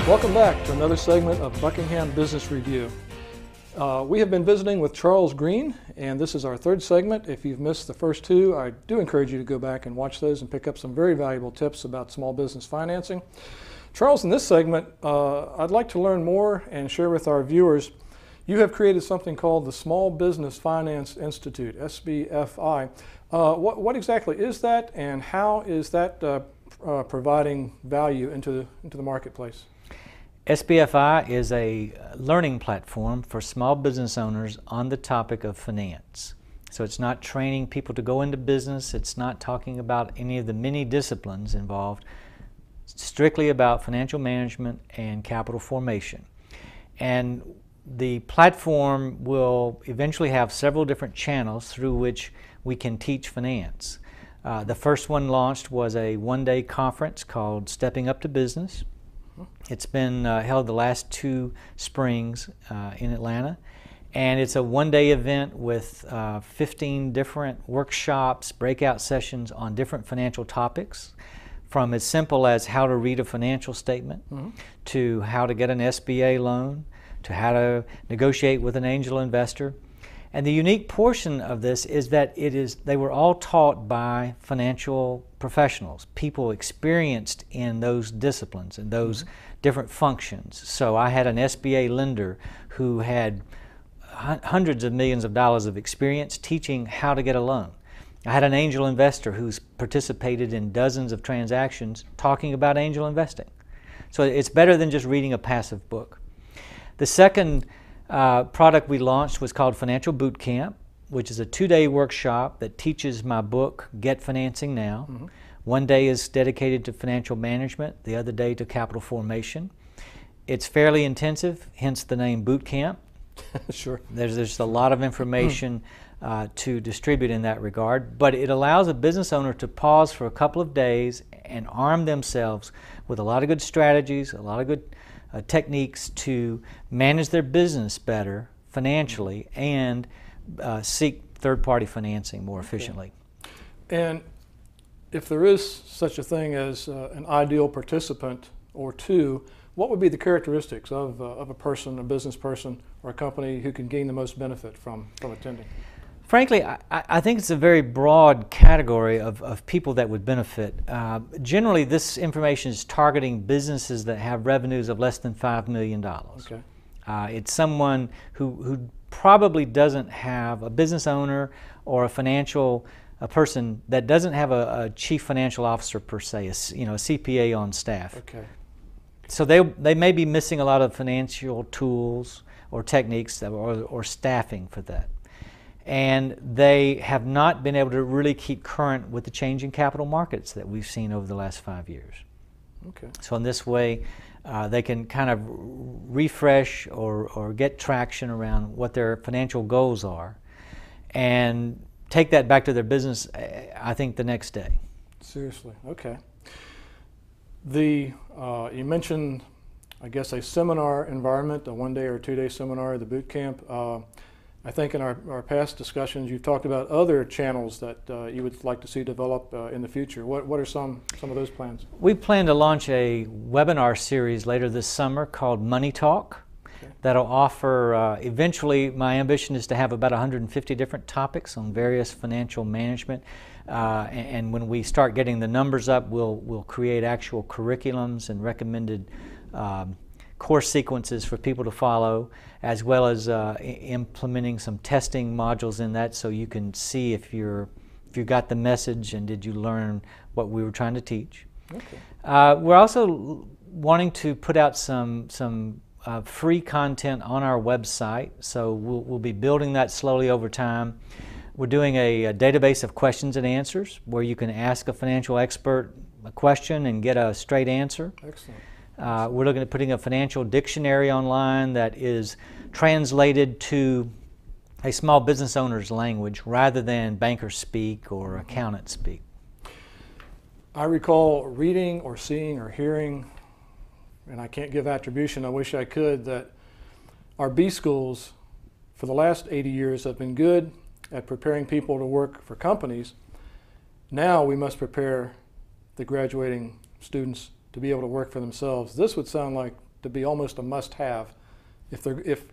Welcome back to another segment of Buckingham Business Review. We have been visiting with Charles Green, and this is our third segment. If you've missed the first two, I do encourage you to go back and watch those and pick up some very valuable tips about small business financing. Charles, in this segment, I'd like to learn more and share with our viewers. You have created something called the Small Business Finance Institute, SBFI. What exactly is that, and how is that providing value into the marketplace? SBFI is a learning platform for small business owners on the topic of finance. So it's not training people to go into business, it's not talking about any of the many disciplines involved, it's strictly about financial management and capital formation. And the platform will eventually have several different channels through which we can teach finance. The first one launched was a one-day conference called Stepping Up to Business. It's been held the last 2 springs in Atlanta, and it's a one-day event with 15 different workshops, breakout sessions on different financial topics, from as simple as how to read a financial statement, to how to get an SBA loan, to how to negotiate with an angel investor. And the unique portion of this is that they were all taught by financial professionals, people experienced in those disciplines and those different functions. So I had an SBA lender who had hundreds of millions of dollars of experience teaching how to get a loan. I had an angel investor who's participated in dozens of transactions talking about angel investing. So it's better than just reading a passive book. The second product we launched was called Financial Boot Camp, which is a 2-day workshop that teaches my book, Get Financing Now. One day is dedicated to financial management, the other day to capital formation. It's fairly intensive, hence the name Boot Camp. Sure. There's a lot of information to distribute in that regard, but it allows a business owner to pause for a couple of days and arm themselves with a lot of good strategies, a lot of good techniques to manage their business better financially and seek third-party financing more efficiently. And if there is such a thing as an ideal participant or two, what would be the characteristics of a person, a business person, or a company who can gain the most benefit from attending? Frankly, I think it's a very broad category of people that would benefit. Generally, this information is targeting businesses that have revenues of less than $5 million. Okay. It's someone who probably doesn't have a business owner or a person that doesn't have a chief financial officer per se, a CPA on staff. Okay. So they may be missing a lot of financial tools or techniques or staffing for that. And they have not been able to really keep current with the changing capital markets that we've seen over the last 5 years. Okay. So in this way, they can kind of refresh or get traction around what their financial goals are and take that back to their business, I think, the next day. Seriously, okay. You mentioned, I guess, a seminar environment, a one-day or 2-day seminar, the boot camp. I think in our past discussions, you've talked about other channels that you would like to see develop in the future. What are some of those plans? We plan to launch a webinar series later this summer called Money Talk. Okay. That'll offer, eventually my ambition is to have about 150 different topics on various financial management. And when we start getting the numbers up, we'll create actual curriculums and recommended course sequences for people to follow, as well as implementing some testing modules in that, so you can see if you got the message and did you learn what we were trying to teach. Okay. We're also wanting to put out some free content on our website, so we'll be building that slowly over time. We're doing a database of questions and answers where you can ask a financial expert a question and get a straight answer. Excellent. We're looking at putting a financial dictionary online that is translated to a small business owner's language rather than banker speak or accountant speak. I recall reading or seeing or hearing, and I can't give attribution, I wish I could, that our B schools for the last 80 years have been good at preparing people to work for companies. Now we must prepare the graduating students to be able to work for themselves. This would sound like to be almost a must-have if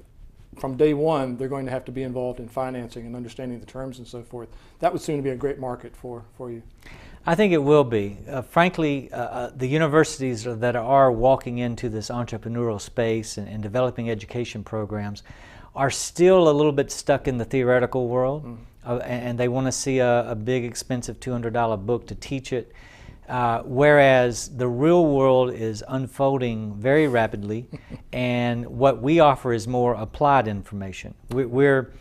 from day one they're going to have to be involved in financing and understanding the terms and so forth. That would seem to be a great market for you. I think it will be. Frankly, the universities that are walking into this entrepreneurial space and developing education programs are still a little bit stuck in the theoretical world, and they want to see a big, expensive $200 book to teach it, whereas the real world is unfolding very rapidly, and what we offer is more applied information. We're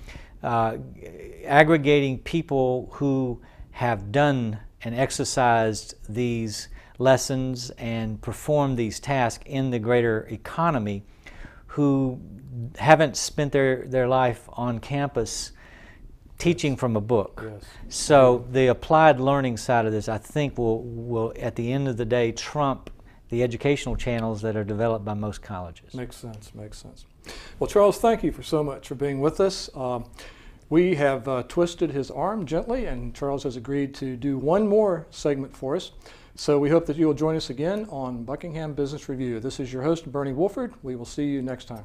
aggregating people who have done and exercised these lessons and performed these tasks in the greater economy, who haven't spent their life on campus teaching from a book. Yes. So the applied learning side of this, I think, will at the end of the day trump the educational channels that are developed by most colleges. Makes sense, makes sense. Well, Charles, thank you so much for being with us. We have twisted his arm gently, and Charles has agreed to do one more segment for us. So we hope that you will join us again on Buckingham Business Review. This is your host, Bernie Wolford. We will see you next time.